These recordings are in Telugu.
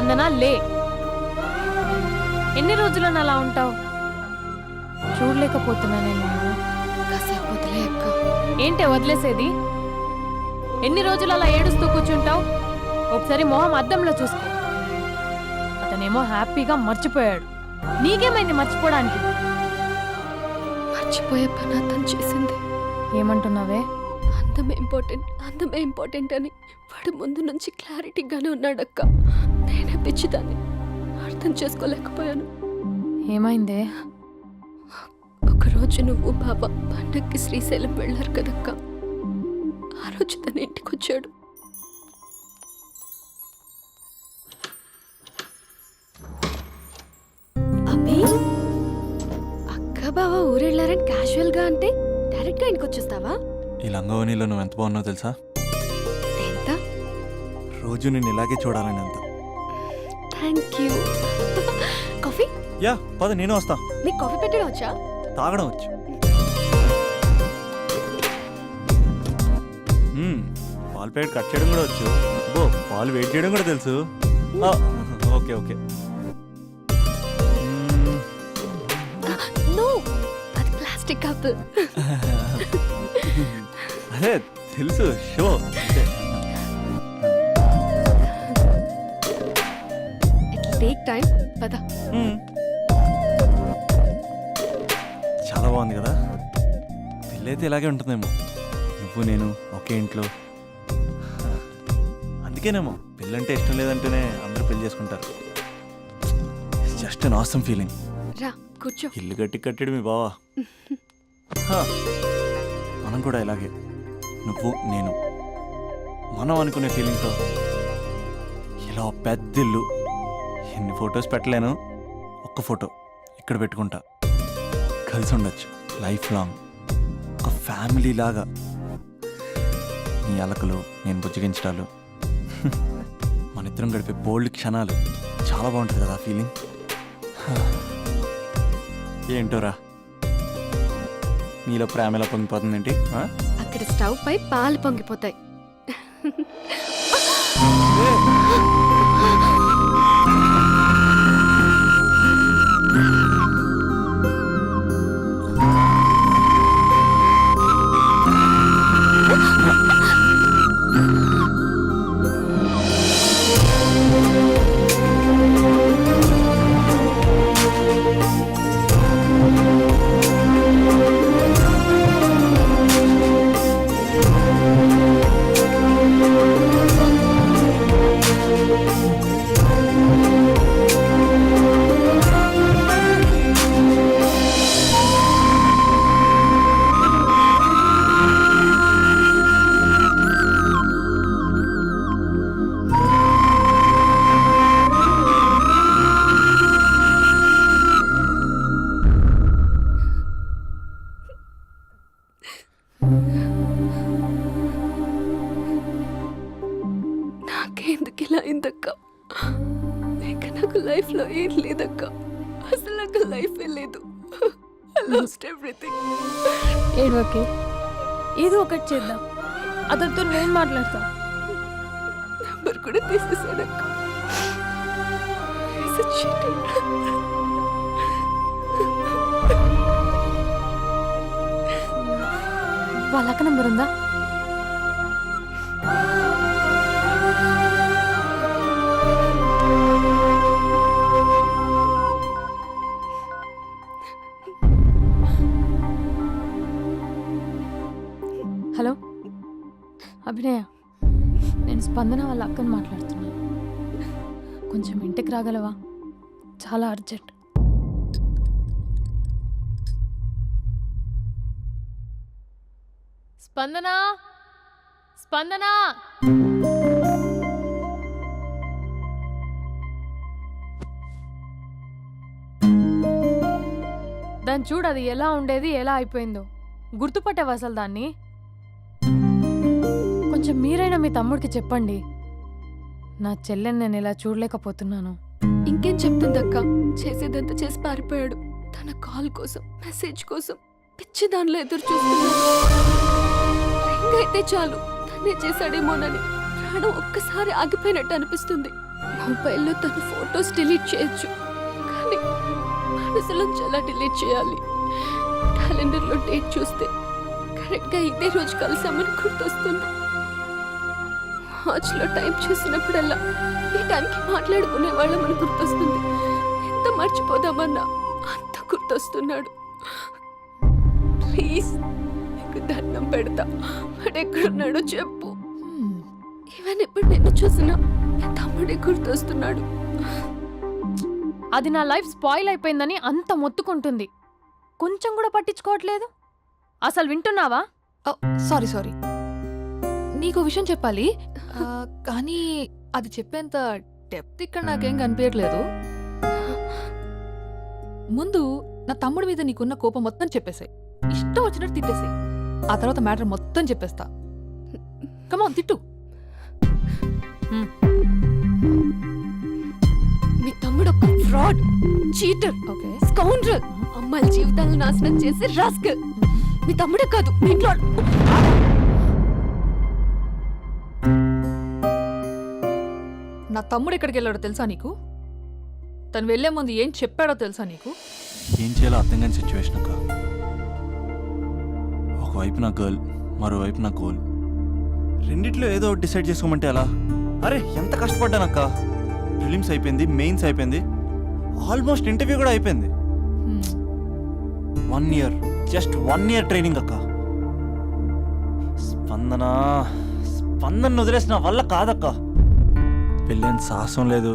స్పందన లే. ఎన్ని రోజులను అలా ఉంటావు? చూడలేకపోతున్నానే నేను. కాసేపు వదిలే అక్క. ఏంటే వదిలేసేది? ఎన్ని రోజులు అలా ఏడుస్తూ కూర్చుంటావు? ఒకసారి మొహం అద్దంలో చూసుకో. అతనేమో హ్యాపీగా మర్చిపోయాడు. నీకేమైంది మర్చిపోవడానికి? మర్చిపోయే పని అతను చేసింది. ఏమంటున్నావే? అందమే ఇంపార్టెంట్ అని వాడు ముందు నుంచి క్లారిటీగానే ఉన్నాడక్క. నేనే పిచ్చిదాన్ని అర్థం చేసుకోలేకపోయాను. ఏమైందే? ఒకరోజు నువ్వు బాబా పండక్కి శ్రీశైలం వెళ్ళారు కదక్క. ఆ రోజు తన ఇంటికి వచ్చాడు. అబ్బి, అక్క బావ ఊరెళ్ళారని క్యాజువల్ గా అంటే డైరెక్ట్ గా ఇంటికి వచ్చేస్తావా? ఈ లంగవనీలో నువ్వు ఎంత బాగున్నావు తెలుసా? ఎంత? రోజు నేను ఇలాగే చూడాలని అంత. Thank you. కాఫీ? యా పద, నేను వస్తా. నీకు కాఫీ పెట్టడం వచ్చా? తాగడం వచ్చు. పాలు ప్యాకెట్ కట్ చేయడం కూడా వచ్చు. పాలు వెయిట్ చేయడం కూడా తెలుసు. Okay okay. నో, అది ప్లాస్టిక్ కప్. అదే తెలుసు, షో. It take time. పద. చాలా బాగుంది కదా. పెళ్ళైతే ఇలాగే ఉంటుందేమో. నువ్వు నేను ఒకే ఇంట్లో. అందుకేనేమో పెళ్ళంటే ఇష్టం లేదంటేనే అందరూ పెళ్లి చేసుకుంటారు. Just an awesome feeling. రా కూర్చో. ఇల్లు కట్టాడు మీ బావా. మనం కూడా ఇలాగే, నువ్వు నేను, మనం అనుకునే ఫీలింగ్తో ఇలా పెద్ద ఇల్లు. ఎన్ని ఫొటోస్ పెట్టలేను, ఒక్క ఫోటో ఇక్కడ పెట్టుకుంటా. కలిసి ఉండొచ్చు లైఫ్ లాంగ్, ఒక ఫ్యామిలీ లాగా. నీ అలకలు, నేను బుజ్జగించడాలు, మన ఇద్దరం గడిపే బోల్డ్ క్షణాలు. చాలా బాగుంటుంది కదా ఆ ఫీలింగ్. ఏంటోరా, నీలో ప్రేమ ఎలా పొంగిపోతుందేంటి? అక్కడ స్టవ్ పై పాలు పొంగిపోతాయి. నాకెందుకు ఇలా అయిందక్క? ఇంకా నాకు లైఫ్ లో ఏం లేదక్క. అసలు నాకు లైఫే లేదు. I lost everything. ఏడవకే, ఏదో ఒకటి చేద్దాం. అతనితో నేను మాట్లాడతా. నంబర్ కూడా తీసేసాడక్క. He's a cheater. వాళ్ళ అక్క నంబర్ ఉందా? హలో అభినయ, నేను స్పందన వాళ్ళ అక్కని మాట్లాడుతున్నాను. కొంచెం ఇంటికి రాగలవా? చాలా అర్జెంట్. స్పందన, స్పందన. దాన్ని చూడు, అది ఎలా ఉండేది ఎలా అయిపోయిందో. గుర్తుపట్టావు అసలు దాన్ని? కొంచెం మీరైనా మీ తమ్ముడికి చెప్పండి. నా చెల్లెని నేను ఇలా చూడలేకపోతున్నాను. ఇంకేం చెప్తుందక్క? చేసేదంతా చేసి పారిపోయాడు. తన కాల్ కోసం, మెసేజ్ కోసం పిచ్చి దానిలో ఎదురు చూస్తున్నాడు. రింగ్ అయితే చాలు తనే చేశాడేమోనని ప్రాణం ఒక్కసారి ఆగిపోయినట్టు అనిపిస్తుంది. మొబైల్లో తన ఫొటోస్ డిలీట్ చేయొచ్చు, కానీ మనసులోంచి ఎలా డిలీట్ చేయాలి? క్యాలెండర్లో డేట్ చూస్తే కరెక్ట్గా ఇదే రోజు కలిసామని గుర్తొస్తుంది. వాచ్లో టైం చూసినప్పుడల్లా ఈ టైంకి మాట్లాడుకునే వాళ్ళమని గుర్తొస్తుంది. ఎంత మర్చిపోదామన్నా అంత గుర్తొస్తున్నాడు. ప్లీజ్ నీకు దండం పెడతా, వాడు ఎక్కడున్నాడో చెప్పు. ఈవెన్ ఇప్పుడు నిన్ను చూసినా నా తమ్ముడే గుర్తొస్తున్నాడు. అది నా లైఫ్ స్పాయిల్ అయిపోయిందని అంత మొత్తుకుంటుంది. కొంచెం కూడా పట్టించుకోవట్లేదు. అసలు వింటున్నావా? సారీ సారీ, నీకు విషయం చెప్పాలి, కానీ అది చెప్పేంత డెప్త్ ఇక్కడ నాకేం కనిపించట్లేదు. ముందు నా తమ్ముడి మీద నీకున్న కోపం మొత్తం చెప్పేసాయి, ఇష్టం వచ్చినట్టు తిట్టేసాయి. ఆ తర్వాత మ్యాటర్ మొత్తం చెప్పేస్తా. కమాన్ తిట్టు. మీ తమ్ముడు ఒక ఫ్రాడ్, చీటర్, ఓకే, స్కౌండ్రల్, అమ్మాయిల జీవితాలను నాశనం చేసి రాస్కల్. మీ తమ్ముడే కాదు, మీ ఇంట్లో నా తమ్ముడు ఎక్కడికి వెళ్ళాడో తెలుసా నీకు? తను వెళ్లే ముందు ఏం చెప్పాడో తెలుసా నీకు? ఏం చేయాలో అర్థం కాని సిచ్యువేషన్ అక్క. ఒకవైపు నా గర్ల్, మరోవైపు నా గోల్. రెండిట్లో ఏదో ఒకటి డిసైడ్ చేసుకోమంటే ఎలా? అరే ఎంత కష్టపడ్డానక్క. ప్రిలిమ్స్ అయిపోయింది, మెయిన్స్ అయిపోయింది, ఆల్మోస్ట్ ఇంటర్వ్యూ కూడా అయిపోయింది. 1 year, జస్ట్ 1 year ట్రైనింగ్ అక్క. స్పందన వదిలేసిన వల్ల కాదక్క. పెళ్ళైన సాహసం లేదు,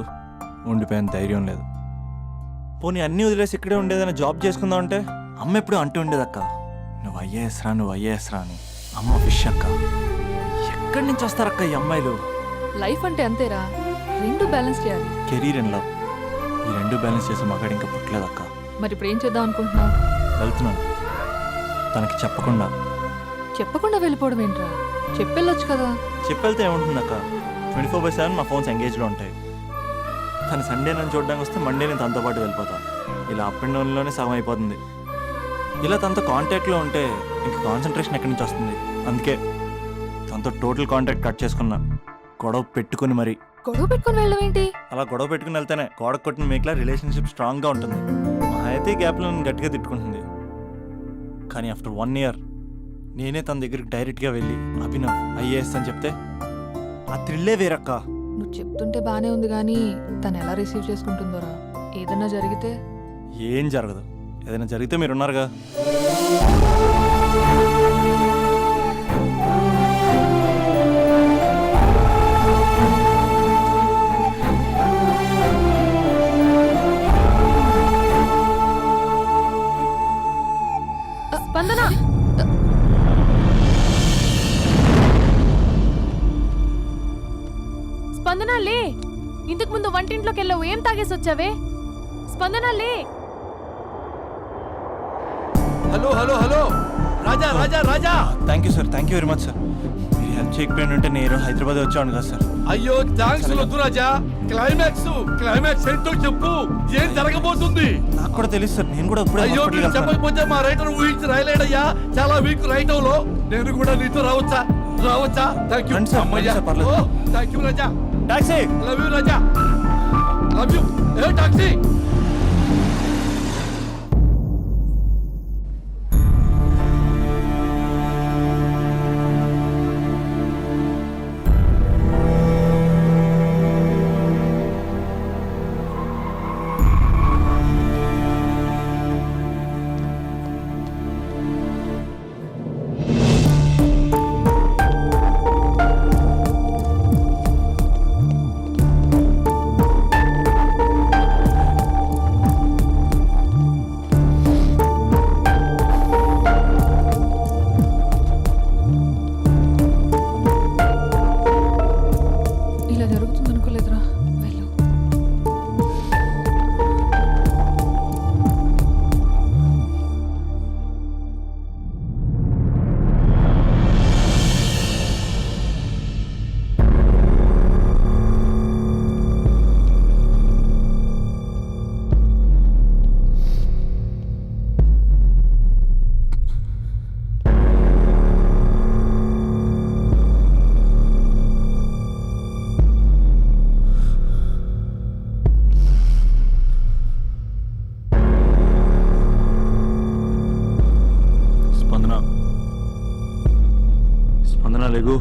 ఉండిపోయిన ధైర్యం లేదు. పోనీ అన్నీ వదిలేసి ఇక్కడే ఉండేదని జాబ్ చేసుకుందాం అంటే అమ్మ ఎప్పుడు అంటూ ఉండేదక్క, నువ్వు ఐఏఎస్ రా అని. అమ్మ ఫిష్ అక్క. ఎక్కడి నుంచి వస్తారక్క ఈ అమ్మాయిలు? లైఫ్ అంటే అంతేరా, రెండు బ్యాలెన్స్ చేయాలి. కెరీర్ అండ్ లవ్, ఈ రెండు బ్యాలెన్స్ చేసే మగాడు ఇంకా పుట్టలేదక్క. మరి ఇప్పుడు ఏం చేద్దాం అనుకుంటున్నావు? వెళ్తున్నాను, తనకి చెప్పకుండా వెళ్ళిపోవడం ఏంట్రా? చెప్పెళ్ళొచ్చు కదా. చెప్పెళ్తే ఏముంటుందక్క, 24/7 మా ఫోన్స్ ఎంగేజ్లో ఉంటాయి. తను సండే నన్ను చూడడానికి వస్తే మండే నేను తనతో పాటు వెళ్ళిపోతాను. ఇలా అప్ అండ్ డౌన్లోనే సగం అయిపోతుంది. ఇలా తనతో కాంటాక్ట్లో ఉంటే ఇంకా కాన్సన్ట్రేషన్ ఎక్కడి నుంచి వస్తుంది? అందుకే తనతో టోటల్ కాంటాక్ట్ కట్ చేసుకున్నా, గొడవ పెట్టుకుని మరి. గొడవ పెట్టుకుని వెళ్ళడం ఏంటి? అలా గొడవ పెట్టుకుని వెళ్తేనే గోడ కొట్టిన మేకలా రిలేషన్షిప్ స్ట్రాంగ్గా ఉంటుంది. మా అయితే గ్యాప్లో నన్ను గట్టిగా తిట్టుకుంటుంది. కానీ ఆఫ్టర్ 1 year నేనే తన దగ్గరికి డైరెక్ట్గా వెళ్ళి అభినవ్ ఐఏఎస్ అని చెప్తే ఆ థ్రిల్లే వేరక్క. నువ్వు చెప్తుంటే బానే ఉంది కానీ తను ఎలా రిసీవ్ చేసుకుంటుందోరా? ఏదన్నా జరిగితే? ఏం జరగదు, ఏదైనా జరిగితే మీరున్నారుగా. స్పందన, స్పందన లే. ఇంతకు ముందు వంటింట్లోకి వెళ్ళావు, ఏం తాగేసి వచ్చావే? స్పందన లే. Hello hello hello, Raja Raja Raja. Thank you sir, thank you very much sir. మీరు హెల్ప్ చేయకపోయిన ఉంటే నేను హైదరాబాద్ వచ్చాను కదా సార్. అయ్యో థ్యాంక్స్ వద్దు రాజా. క్లైమాక్స్ ఏంటో చెప్పు, ఏం జరగబోతుంది? నాకు కూడా తెలుసు సార్, నేను కూడా అయ్యో మీరు చెప్పకపోతే మా రైటర్ ఊహించి రాయలేడయ్యా. చాలా వీక్ రైటవ్ లో. నేను కూడా నీతో రావచ్చా? థ్యాంక్ యూ రండి సార్, అమ్మయ్యా. రండి సార్, పర్లేదు. Thank you Raja. Taxi. Love you Raja, love you. A taxi. స్పందన లేగు.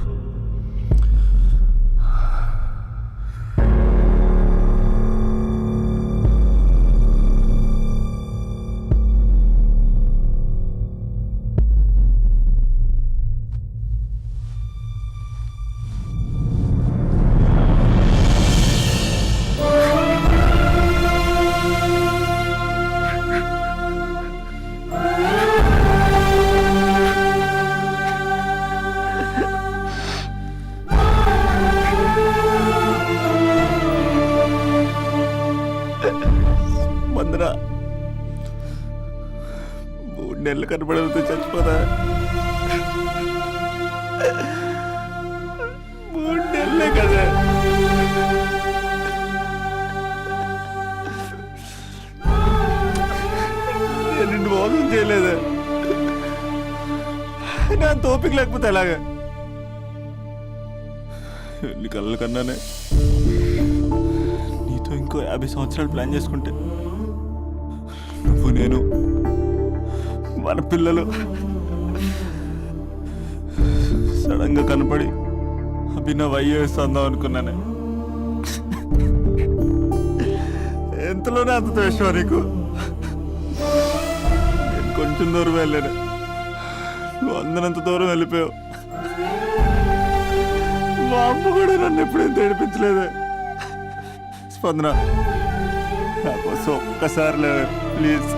స్పందన 3 నెలలు కనపడలతో చచ్చిపోదా? 3 నెలలే కదా. నేను నిన్ను మోసం చేయలేదా? నా తోపిక లేకపోతే ఎలాగా? ఎన్ని కళ్ళ కన్నానే నీతో ఇంకో 50 సంవత్సరాలు ప్లాన్ చేసుకుంటే నువ్వు నేను మన పిల్లలు సడన్ గా కనపడి అభినవ్ ఐఏఎస్ అందాం అనుకున్నానే. ఎంతలోనే అంత ద్వేషం నీకు. నేను కొంచెం దూరం వెళ్ళాను, నువ్వు అందనంత దూరం వెళ్ళిపోయావు. మా అమ్మ కూడా నన్ను ఎప్పుడేం ఏడిపించలేదే. స్పందన నా కోసం ఒక్కసారి లేవే ప్లీజ్.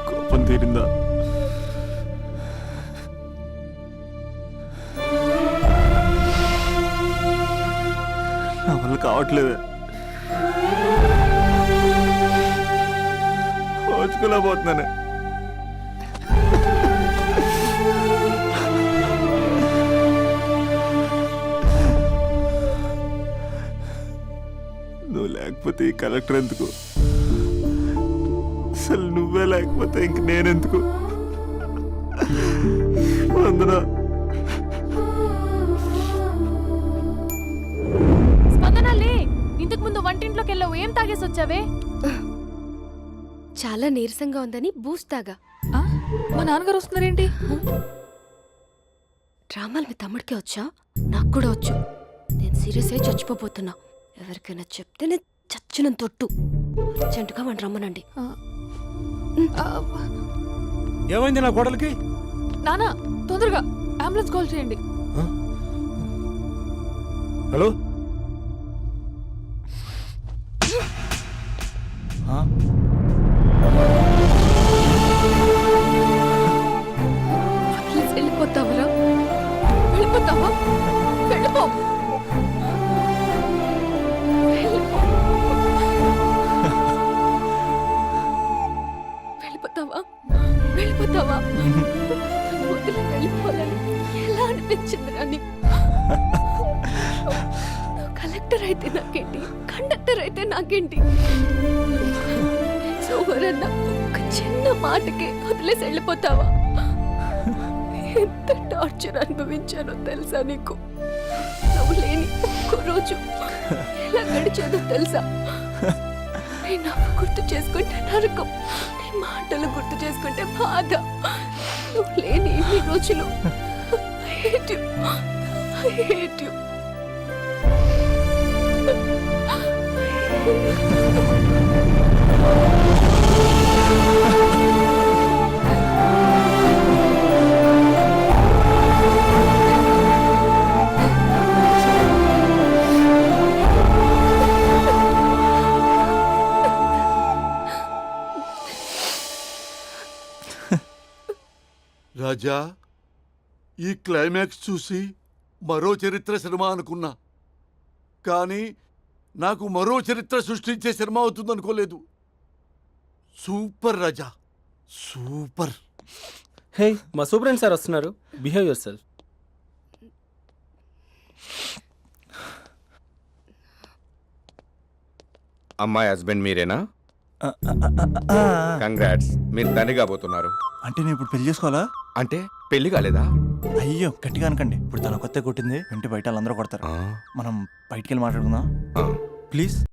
కోపం తీరిందా? నా వల్ల కావట్లేదే. ఓచుకోలేకపోతున్నానే. నువ్వు లేకపోతే ఈ కలెక్టర్ ఎందుకు? అసలు నువ్వే లేకపోతే ఇంక నేనెందుకు? వందనా. స్పందన లే, ఇంతకు ముందు వంటింట్లోకి వెళ్ళావు, ఏం తాగేసి వచ్చావే? చాలా నీరసంగా ఉందని బూస్ట్ తాగా. ఆ? మా నాన్నగారు వస్తున్నారేంటి? డ్రామాలు మీ తమ్ముడికే వచ్చా? నాకు కూడా వచ్చు. నేను సీరియస్ అయి చచ్చిపోతున్నా. ఎవరికైనా చెప్తే నేను చచ్చిన తొట్టు. అర్జెంటుగా వాడిని రమ్మనండి. ఏమైంది నా కోడలికి? నానా తొందరగా అంబులెన్స్ కాల్ చేయండి. హలో, ప్లీజ్ వెళ్ళిపోతావరా? వెళ్ళిపోతావా? వెళ్ళిపో. వెళ్ళిపోతావా? వెళ్ళిపోతావా? వదిలి వెళ్ళిపోవాలని ఎలా అనిపించిందిరా నీకు? కలెక్టర్ అయితే నాకేంటి, కండక్టర్ అయితే నాకేంటి? సోమరన్న ఒక చిన్న మాటకి వదిలేసి వెళ్ళిపోతావా? ఎంత టార్చర్ అనుభవించానో తెలుసా నీకు? నువ్వు లేని ఒక్కో రోజు ఎలా గడిచేదో తెలుసా? నీ నవ్వు గుర్తు చేసుకుంటే నరకం, నీ మాటలు గుర్తు చేసుకుంటే బాధ. నువ్వు లేని ఇన్ని రోజులు I hate you. I hate you. రాజా, ఈ క్లైమాక్స్ చూసి మరో చరిత్ర సినిమా అనుకున్నా, కానీ నాకు మరో చరిత్ర సృష్టించే సినిమా అవుతుందనుకోలేదు. సూపర్ రాజా, సూపర్. హే, మా సూపరింటెండెంట్ సార్ వస్తున్నారు. Behave your self. అమ్మాయి హస్బెండ్ మీరేనా? కంగ్రాట్స్, మీరు తండ్రి కాబోతున్నారు. అంటే నేను ఇప్పుడు పెళ్లి చేసుకోవాలా? అంటే పెళ్లి కాలేదా? అయ్యో గట్టిగా అనకండి. ఇప్పుడు తన కొత్త కొట్టింది, ఇంటి బయట వాళ్ళందరూ కొడతారు. మనం బయటికి వెళ్ళి మాట్లాడుకుందాం ఆ. ప్లీజ్.